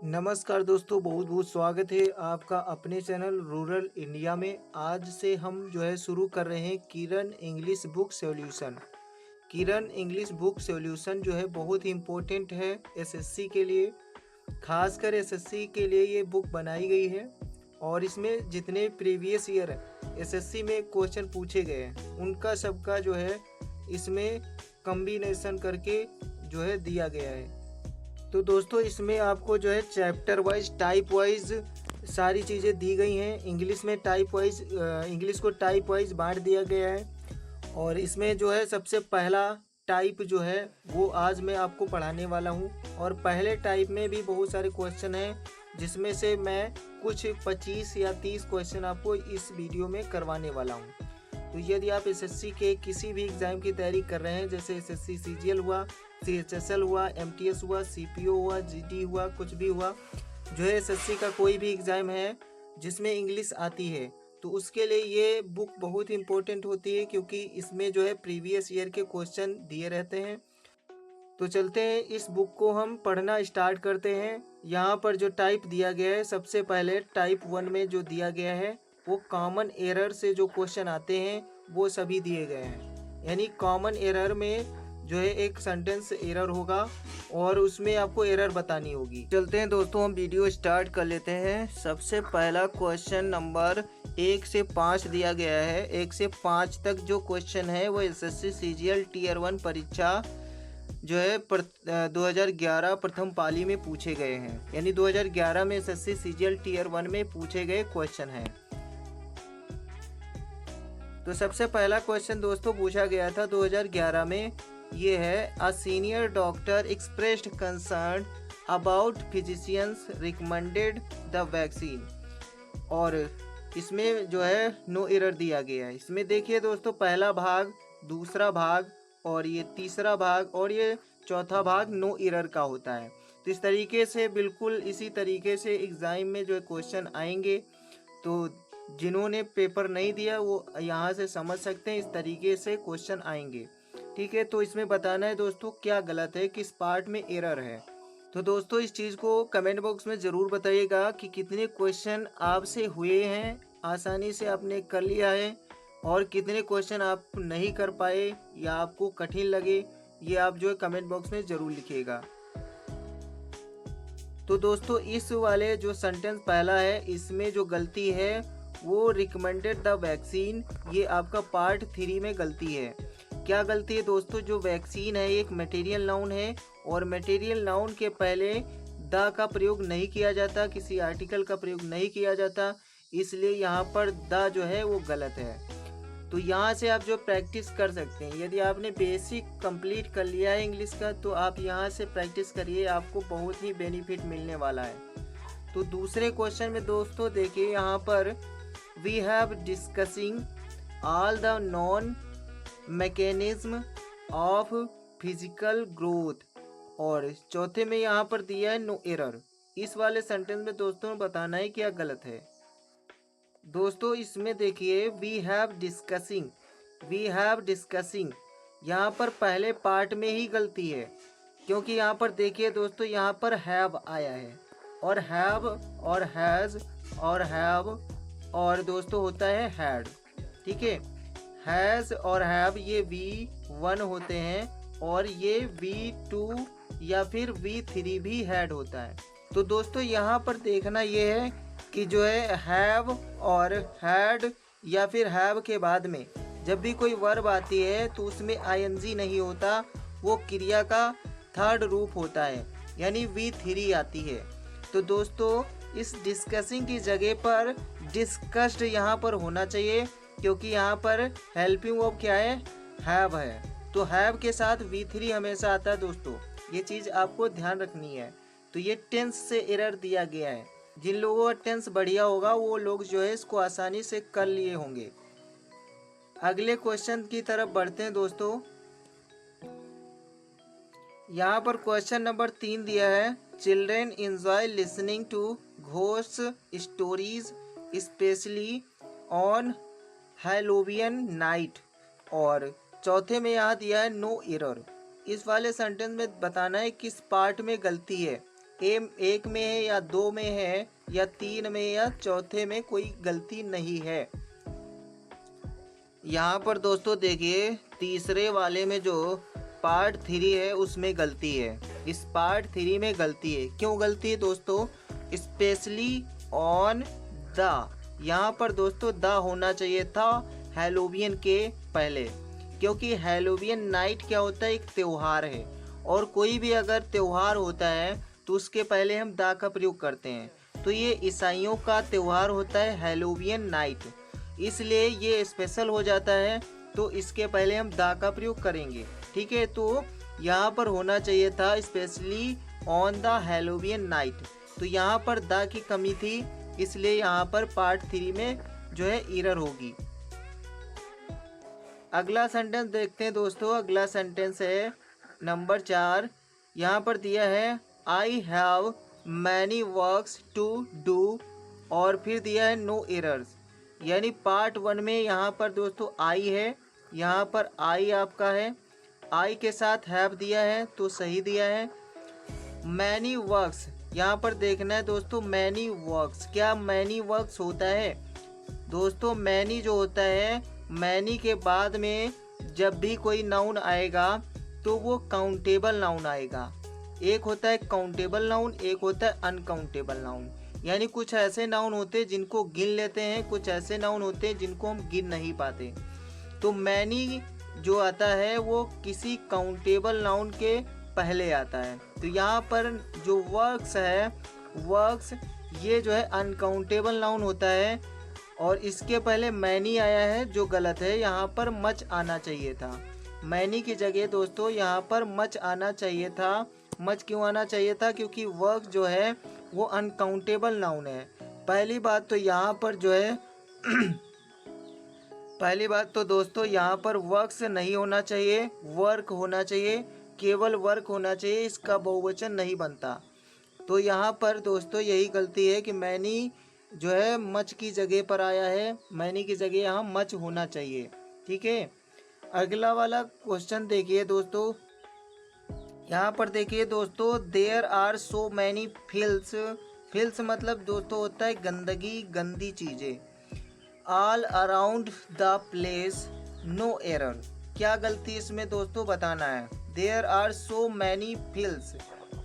नमस्कार दोस्तों, बहुत बहुत स्वागत है आपका अपने चैनल रूरल इंडिया में। आज से हम जो है शुरू कर रहे हैं किरण इंग्लिश बुक सॉल्यूशन। किरण इंग्लिश बुक सॉल्यूशन जो है बहुत ही इम्पोर्टेंट है एसएससी के लिए। खासकर एसएससी के लिए ये बुक बनाई गई है और इसमें जितने प्रीवियस ईयर एसएससी में क्वेश्चन पूछे गए हैं उनका सबका जो है इसमें कम्बिनेशन करके जो है दिया गया है। तो दोस्तों इसमें आपको जो है चैप्टर वाइज टाइप वाइज सारी चीज़ें दी गई हैं। इंग्लिश में टाइप वाइज इंग्लिश को टाइप वाइज बांट दिया गया है और इसमें जो है सबसे पहला टाइप जो है वो आज मैं आपको पढ़ाने वाला हूँ। और पहले टाइप में भी बहुत सारे क्वेश्चन हैं जिसमें से मैं कुछ 25 या 30 क्वेश्चन आपको इस वीडियो में करवाने वाला हूँ। तो यदि आप एसएससी के किसी भी एग्ज़ाम की तैयारी कर रहे हैं, जैसे एसएससी सीजीएल हुआ, सीएचएसएल हुआ, एमटीएस हुआ, सीपीओ हुआ, जीडी हुआ, कुछ भी हुआ, जो है एसएससी का कोई भी एग्ज़ाम है जिसमें इंग्लिश आती है, तो उसके लिए ये बुक बहुत इंपॉर्टेंट होती है क्योंकि इसमें जो है प्रीवियस ईयर के क्वेश्चन दिए रहते हैं। तो चलते हैं इस बुक को हम पढ़ना स्टार्ट करते हैं। यहाँ पर जो टाइप दिया गया है, सबसे पहले टाइप 1 में जो दिया गया है वो कॉमन एरर से जो क्वेश्चन आते हैं वो सभी दिए गए हैं। यानी कॉमन एरर में जो है एक सेंटेंस एरर होगा और उसमें आपको एरर बतानी होगी। चलते हैं दोस्तों, हम वीडियो स्टार्ट कर लेते हैं। सबसे पहला क्वेश्चन नंबर 1 से 5 दिया गया है। 1 से 5 तक जो क्वेश्चन है वो एसएससी सीजीएल टीयर 1 परीक्षा जो है 2011 प्रथम पाली में पूछे गए हैं। यानी 2011 में एसएससी सीजीएल टीयर 1 में पूछे गए क्वेश्चन हैं। तो सबसे पहला क्वेश्चन दोस्तों पूछा गया था 2011 में, ये है a senior doctor expressed concern about physicians recommended the vaccine. और इसमें जो है नो एरर दिया गया है। इसमें देखिए दोस्तों, पहला भाग, दूसरा भाग और ये तीसरा भाग और ये चौथा भाग नो एरर का होता है। तो इस तरीके से बिल्कुल इसी तरीके से एग्ज़ाम में जो क्वेश्चन आएंगे, तो जिन्होंने पेपर नहीं दिया वो यहाँ से समझ सकते हैं, इस तरीके से क्वेश्चन आएंगे। ठीक है, तो इसमें बताना है दोस्तों क्या गलत है, किस पार्ट में एरर है। तो दोस्तों इस चीज़ को कमेंट बॉक्स में ज़रूर बताइएगा कि कितने क्वेश्चन आपसे हुए हैं, आसानी से आपने कर लिया है, और कितने क्वेश्चन आप नहीं कर पाए या आपको कठिन लगे, ये आप जो है कमेंट बॉक्स में ज़रूर लिखिएगा। तो दोस्तों इस वाले जो सेंटेंस पहला है, इसमें जो गलती है वो रिकमेंडेड द वैक्सीन, ये आपका पार्ट 3 में गलती है। क्या गलती है दोस्तों? जो वैक्सीन है एक मटेरियल नाउन है और मटेरियल नाउन के पहले द का प्रयोग नहीं किया जाता, किसी आर्टिकल का प्रयोग नहीं किया जाता, इसलिए यहाँ पर द जो है वो गलत है। तो यहाँ से आप जो प्रैक्टिस कर सकते हैं, यदि आपने बेसिक कंप्लीट कर लिया है इंग्लिश का, तो आप यहाँ से प्रैक्टिस करिए, आपको बहुत ही बेनिफिट मिलने वाला है। तो दूसरे क्वेश्चन में दोस्तों देखिए, यहाँ पर we have discussing all the non mechanism of physical growth, और चौथे में यहाँ पर दिया है नो एरर। इस वाले सेंटेंस में दोस्तों बताना है क्या गलत है। दोस्तों इसमें देखिए वी हैव डिस्कसिंग, यहाँ पर पहले पार्ट में ही गलती है, क्योंकि यहाँ पर देखिए दोस्तों, यहाँ पर हैव आया है और हैव और हैज़ और हैव और दोस्तों होता है हैड। ठीक है, हैज़ और हैव ये V1 होते हैं और ये V2 या फिर V3 भी हैड होता है। तो दोस्तों यहाँ पर देखना ये है कि जो है हैव और हैड या फिर हैव के बाद में जब भी कोई वर्ब आती है तो उसमें आईएनजी नहीं होता, वो क्रिया का थर्ड रूप होता है, यानी V3 आती है। तो दोस्तों इस डिस्कसिंग की जगह पर डिस्कस्ड यहाँ पर होना चाहिए, क्योंकि यहाँ पर हेल्पिंग वर्ब क्या है? हैव है। तो हैव के साथ V3 हमेशा आता है दोस्तों, ये चीज़ आपको ध्यान रखनी है। तो ये टेंस से एरर दिया गया है। जिन लोगों का टेंस बढ़िया होगा वो लोग जो है इसको आसानी से कर लिए होंगे। अगले क्वेश्चन की तरफ बढ़ते हैं दोस्तों। यहाँ पर क्वेश्चन नंबर 3 दिया है, children enjoy listening to ghost stories specially on Halloween night, और चौथे में यहाँ दिया है नो एरर। इस वाले सेंटेंस में बताना है किस पार्ट में गलती है। एक में है या दो में है या तीन में या चौथे में कोई गलती नहीं है। यहाँ पर दोस्तों देखिए तीसरे वाले में जो पार्ट 3 है उसमें गलती है। इस पार्ट 3 में गलती है। क्यों गलती है दोस्तों? स्पेशली ऑन द, यहाँ पर दोस्तों द होना चाहिए था हैलोवीन के पहले, क्योंकि हैलोवीन नाइट क्या होता है, एक त्यौहार है और कोई भी अगर त्यौहार होता है तो उसके पहले हम द का प्रयोग करते हैं। तो ये ईसाइयों का त्यौहार होता है हैलोवीन नाइट, इसलिए ये स्पेशल हो जाता है, तो इसके पहले हम द का प्रयोग करेंगे। ठीक है, तो यहाँ पर होना चाहिए था specially on the Halloween night, तो यहाँ पर द की कमी थी, इसलिए यहाँ पर पार्ट 3 में जो है एरर होगी। अगला सेंटेंस देखते हैं दोस्तों। अगला सेंटेंस है नंबर 4। यहाँ पर दिया है I have many works to do, और फिर दिया है नो एरर्स। यानी पार्ट 1 में यहाँ पर दोस्तों आई है, यहाँ पर आई आपका है, आई के साथ हैव दिया है तो सही दिया है। मैनी वर्क्स, यहाँ पर देखना है दोस्तों मैनी वर्क्स, क्या मैनी वर्क्स होता है? दोस्तों मैनी जो होता है, मैनी के बाद में जब भी कोई नाउन आएगा तो वो काउंटेबल नाउन आएगा। एक होता है काउंटेबल नाउन, एक होता है अनकाउंटेबल नाउन। यानी कुछ ऐसे नाउन होते हैं जिनको गिन लेते हैं, कुछ ऐसे नाउन होते हैं जिनको हम गिन नहीं पाते। तो मैनी जो आता है वो किसी काउंटेबल नाउन के पहले आता है। तो यहाँ पर जो वर्क्स है, वर्क्स ये जो है अनकाउंटेबल नाउन होता है और इसके पहले मैनी आया है जो गलत है। यहाँ पर मच आना चाहिए था, मैनी की जगह दोस्तों यहाँ पर मच आना चाहिए था। मच क्यों आना चाहिए था? क्योंकि वर्क जो है वो अनकाउंटेबल नाउन है। पहली बात तो यहाँ पर जो है पहली बात तो दोस्तों यहाँ पर वर्क्स नहीं होना चाहिए, वर्क होना चाहिए, केवल वर्क होना चाहिए, इसका बहुवचन नहीं बनता। तो यहाँ पर दोस्तों यही गलती है कि मैनी जो है मच की जगह पर आया है, मैनी की जगह यहाँ मच होना चाहिए। ठीक है, अगला वाला क्वेश्चन देखिए दोस्तों। यहाँ पर देखिए दोस्तों there are so many filths, filths मतलब दोस्तों होता है गंदगी, गंदी चीज़ें। All around the place no error, क्या गलती इसमें दोस्तों बताना है। There are so many filths,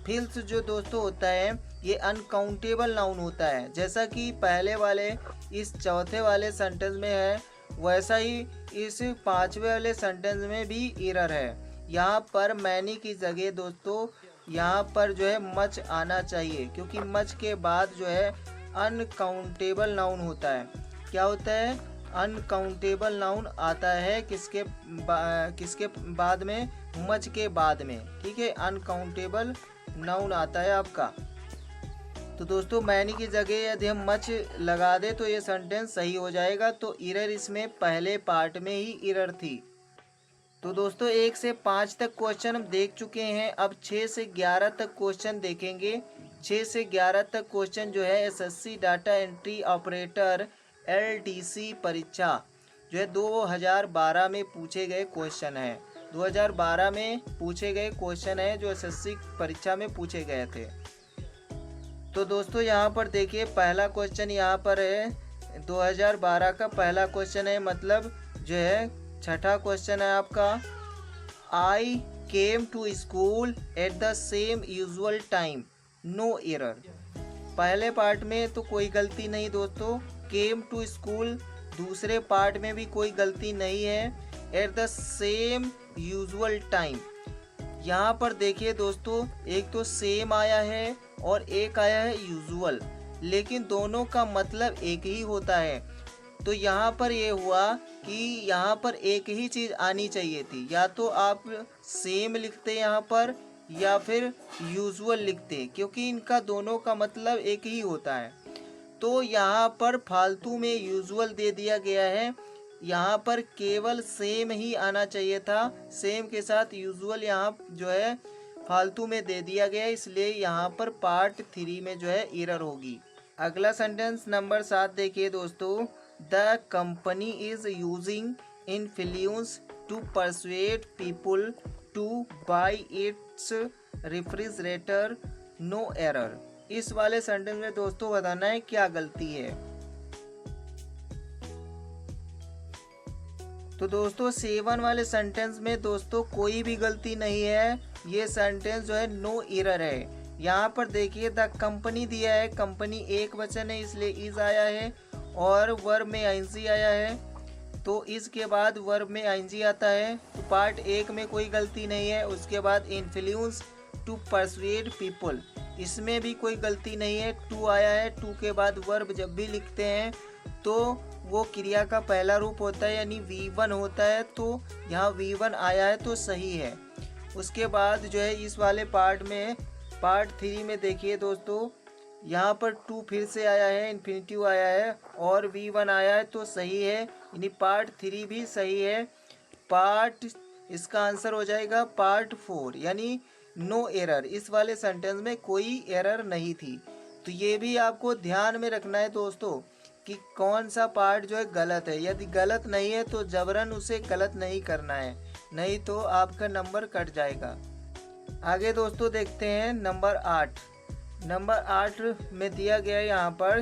filths जो दोस्तों होता है ये अनकाउंटेबल नाउन होता है। जैसा कि पहले वाले इस चौथे वाले सेंटेंस में है, वैसा ही इस पांचवे वाले सेंटेंस में भी एरर है। यहाँ पर मैनी की जगह दोस्तों यहाँ पर जो है मच आना चाहिए, क्योंकि मच के बाद जो है अनकाउंटेबल नाउन होता है। क्या होता है? अनकाउंटेबल नाउन आता है किसके बाद में? मच के बाद में। ठीक है, अनकाउंटेबल नाउन आता है आपका। तो दोस्तों मैनी की जगह यदि हम मच लगा दे तो ये सेंटेंस सही हो जाएगा। तो एरर इसमें पहले पार्ट में ही एरर थी। तो दोस्तों 1 से 5 तक क्वेश्चन हम देख चुके हैं। अब 6 से 11 तक क्वेश्चन देखेंगे। 6 से 11 तक क्वेश्चन जो है SSC data entry operator LDC परीक्षा जो है 2012 में पूछे गए क्वेश्चन है। 2012 में पूछे गए क्वेश्चन है जो एसएससी परीक्षा में पूछे गए थे। तो दोस्तों यहाँ पर देखिए पहला क्वेश्चन यहाँ पर है 2012 का पहला क्वेश्चन है, मतलब जो है छठा क्वेश्चन है आपका। I came to school at the same usual time no error. पहले पार्ट में तो कोई गलती नहीं दोस्तों, केम टू स्कूल दूसरे पार्ट में भी कोई गलती नहीं है। At the same usual time, यहाँ पर देखिए दोस्तों एक तो सेम आया है और एक आया है यूजुअल, लेकिन दोनों का मतलब एक ही होता है। तो यहाँ पर ये हुआ कि यहाँ पर एक ही चीज़ आनी चाहिए थी, या तो आप सेम लिखते यहाँ पर या फिर यूजुअल लिखते, क्योंकि इनका दोनों का मतलब एक ही होता है। तो यहाँ पर फालतू में यूजुअल दे दिया गया है, यहाँ पर केवल सेम ही आना चाहिए था। सेम के साथ यूजुअल यहाँ जो है फालतू में दे दिया गया, इसलिए यहाँ पर पार्ट 3 में जो है एरर होगी। अगला सेंटेंस नंबर 7 देखिए दोस्तों। The company is using influence to persuade people to buy its refrigerator no error. इस वाले सेंटेंस में दोस्तों बताना है क्या गलती है। तो दोस्तों 7 वाले सेंटेंस में दोस्तों कोई भी गलती नहीं है। ये सेंटेंस जो है नो एरर है। यहाँ पर देखिए द कंपनी दिया है, कंपनी एक वचन है इसलिए इज आया है, और वर्ब में आईएनजी आया है। तो इसके बाद वर्ब में आईएनजी आता है। तो पार्ट 1 में कोई गलती नहीं है। उसके बाद इन्फ्लुएंस टू परसुएड पीपल, इसमें भी कोई गलती नहीं है। टू आया है, टू के बाद वर्ब जब भी लिखते हैं तो वो क्रिया का पहला रूप होता है यानी V1 होता है। तो यहाँ V1 आया है तो सही है। उसके बाद जो है इस वाले पार्ट में पार्ट 3 में देखिए दोस्तों, यहाँ पर टू फिर से आया है, इन्फिनिटिव आया है और V1 आया है तो सही है, यानी पार्ट 3 भी सही है। पार्ट इसका आंसर हो जाएगा पार्ट 4 यानी नो एरर। इस वाले सेंटेंस में कोई एरर नहीं थी। तो ये भी आपको ध्यान में रखना है दोस्तों कि कौन सा पार्ट जो है गलत है। यदि गलत नहीं है तो जबरन उसे गलत नहीं करना है, नहीं तो आपका नंबर कट जाएगा। आगे दोस्तों देखते हैं नंबर 8। नंबर 8 में दिया गया है यहाँ पर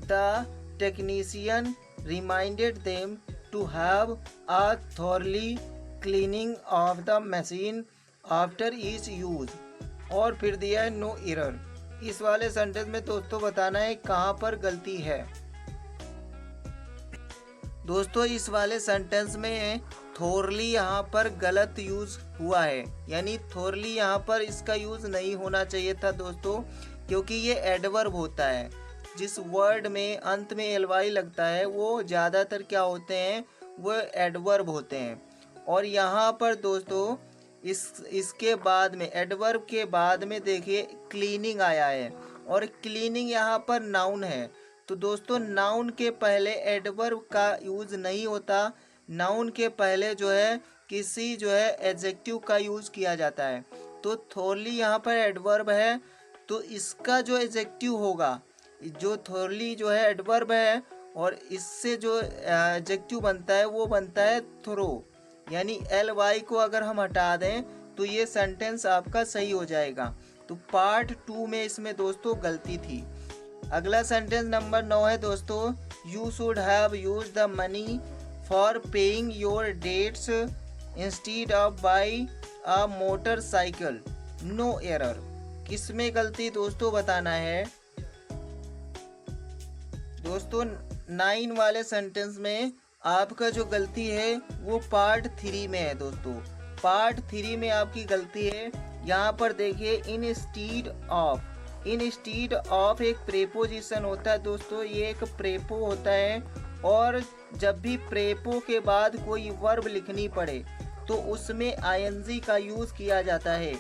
the technician reminded them to have a thoroughly cleaning of the machine after each use, और फिर दिया है नो एरर। इस वाले सेंटेंस में दोस्तों बताना है कहाँ पर गलती है। दोस्तों इस वाले सेंटेंस में थोरली यहाँ पर गलत यूज हुआ है, यानी थोरली यहाँ पर इसका यूज नहीं होना चाहिए था दोस्तों, क्योंकि ये एडवर्ब होता है। जिस वर्ड में अंत में एलवाई लगता है वो ज़्यादातर क्या होते हैं, वो एडवर्ब होते हैं। और यहाँ पर दोस्तों इसके बाद में एडवर्ब के बाद में देखिए क्लीनिंग आया है, और क्लीनिंग यहाँ पर नाउन है। तो दोस्तों नाउन के पहले एडवर्ब का यूज नहीं होता। नाउन के पहले जो है किसी जो है एडजेक्टिव का यूज किया जाता है। तो थोरली यहाँ पर एडवर्ब है, तो इसका जो एडजेक्टिव होगा, जो थोरली जो है एडवर्ब है और इससे जो एडजेक्टिव बनता है वो बनता है थ्रो, यानी ly को अगर हम हटा दें तो ये सेंटेंस आपका सही हो जाएगा। तो पार्ट 2 में इसमें दोस्तों गलती थी। अगला सेंटेंस नंबर 9 है दोस्तों, you should have use the money for paying your debts instead of buy a motorcycle, no error. किसमें गलती दोस्तों बताना है। दोस्तों 9 वाले सेंटेंस में आपका जो गलती है वो पार्ट 3 में है दोस्तों। पार्ट 3 में आपकी गलती है। यहाँ पर देखिए इंस्टीड ऑफ एक प्रेपोजिशन होता है दोस्तों, ये एक प्रेपो होता है। और जब भी प्रेपो के बाद कोई वर्ब लिखनी पड़े तो उसमें आईएनजी का यूज किया जाता है,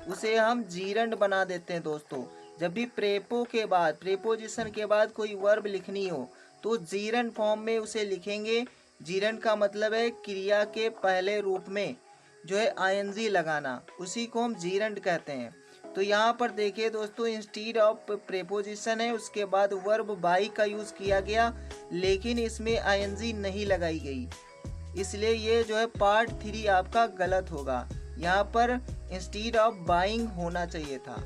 उसे हम जीरंड बना देते हैं दोस्तों। जब भी प्रेपो के बाद प्रेपोजिशन के बाद कोई वर्ब लिखनी हो तो जीरंड फॉर्म में उसे लिखेंगे। जीरंड का मतलब है क्रिया के पहले रूप में जो है आईएनजी लगाना, उसी को हम जीरंड कहते हैं। तो यहाँ पर देखिए दोस्तों इंस्टीड ऑफ प्रेपोजिशन है, उसके बाद वर्ब बाई का यूज किया गया, लेकिन इसमें आईएनजी नहीं लगाई गई, इसलिए ये जो है पार्ट 3 आपका गलत होगा। यहाँ पर इंस्टीड ऑफ बाइंग होना चाहिए था।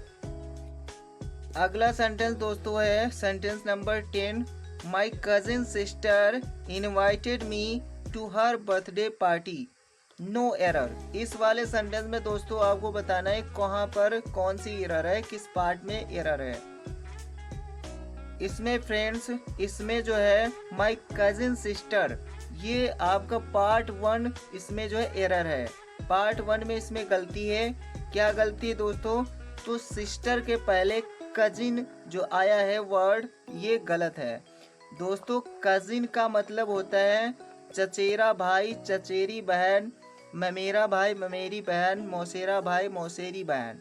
अगला सेंटेंस दोस्तों है sentence number 10, my cousin sister invited me to her birthday party, no error. इस वाले सेंटेंस में दोस्तों आपको बताना है कहाँ पर कौन सी एरर है, किस पार्ट में एरर है। इसमें फ्रेंड्स इसमें जो है माई कजिन सिस्टर, ये आपका पार्ट 1 इसमें जो है एरर है। पार्ट 1 में इसमें गलती है। क्या गलती है दोस्तों, तो सिस्टर के पहले कजिन जो आया है वर्ड, ये गलत है दोस्तों। कजिन का मतलब होता है चचेरा भाई, चचेरी बहन, ममेरा भाई, ममेरी बहन, मौसेरा भाई, मौसेरी बहन।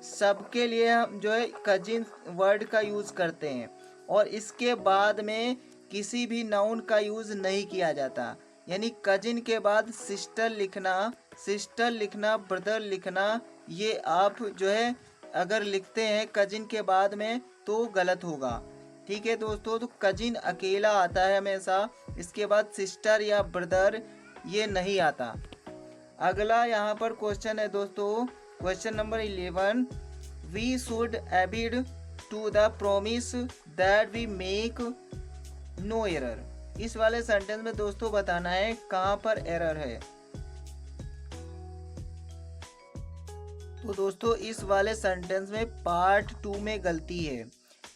सबके लिए हम जो है कजिन वर्ड का यूज करते हैं, और इसके बाद में किसी भी नाउन का यूज नहीं किया जाता। यानी कजिन के बाद सिस्टर लिखना, ब्रदर लिखना, ये आप जो है अगर लिखते हैं कजिन के बाद में तो गलत होगा। ठीक है दोस्तों, तो कजिन अकेला आता है हमेशा, इसके बाद सिस्टर या ब्रदर ये नहीं आता। अगला यहाँ पर क्वेश्चन है दोस्तों, question number 11, we should abide to the promise that we make no error. इस वाले सेंटेंस में दोस्तों बताना है कहाँ पर एरर है। तो दोस्तों इस वाले सेंटेंस में पार्ट 2 में गलती है।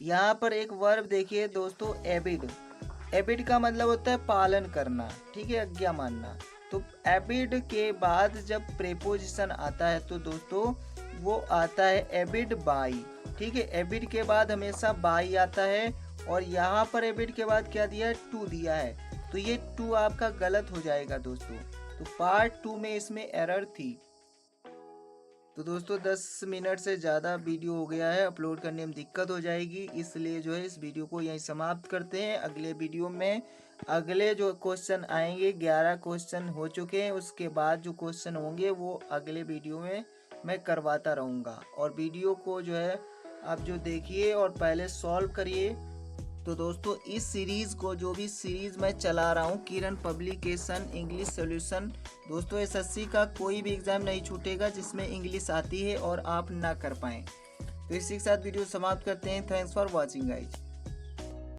यहाँ पर एक वर्ब देखिए दोस्तों, एबिड। एबिड का मतलब होता है पालन करना, ठीक है, आज्ञा मानना। तो एबिड के बाद जब प्रेपोजिशन आता है तो दोस्तों वो आता है एबिड बाई, ठीक है। एबिड के बाद हमेशा बाई आता है और यहाँ पर एबिड के बाद क्या दिया है, टू दिया है। तो ये टू आपका गलत हो जाएगा दोस्तों। तो पार्ट 2 में इसमें एरर थी। तो दोस्तों 10 मिनट से ज़्यादा वीडियो हो गया है, अपलोड करने में दिक्कत हो जाएगी, इसलिए जो है इस वीडियो को यहीं समाप्त करते हैं। अगले वीडियो में अगले जो क्वेश्चन आएंगे, 11 क्वेश्चन हो चुके हैं, उसके बाद जो क्वेश्चन होंगे वो अगले वीडियो में मैं करवाता रहूँगा। और वीडियो को जो है आप जो देखिए और पहले सॉल्व करिए। तो दोस्तों इस सीरीज़ को, जो भी सीरीज़ मैं चला रहा हूँ, किरण पब्लिकेशन इंग्लिश सॉल्यूशन, दोस्तों एसएससी का कोई भी एग्ज़ाम नहीं छूटेगा जिसमें इंग्लिश आती है और आप ना कर पाएँ। तो इसी के साथ वीडियो समाप्त करते हैं। Thanks for watching guys.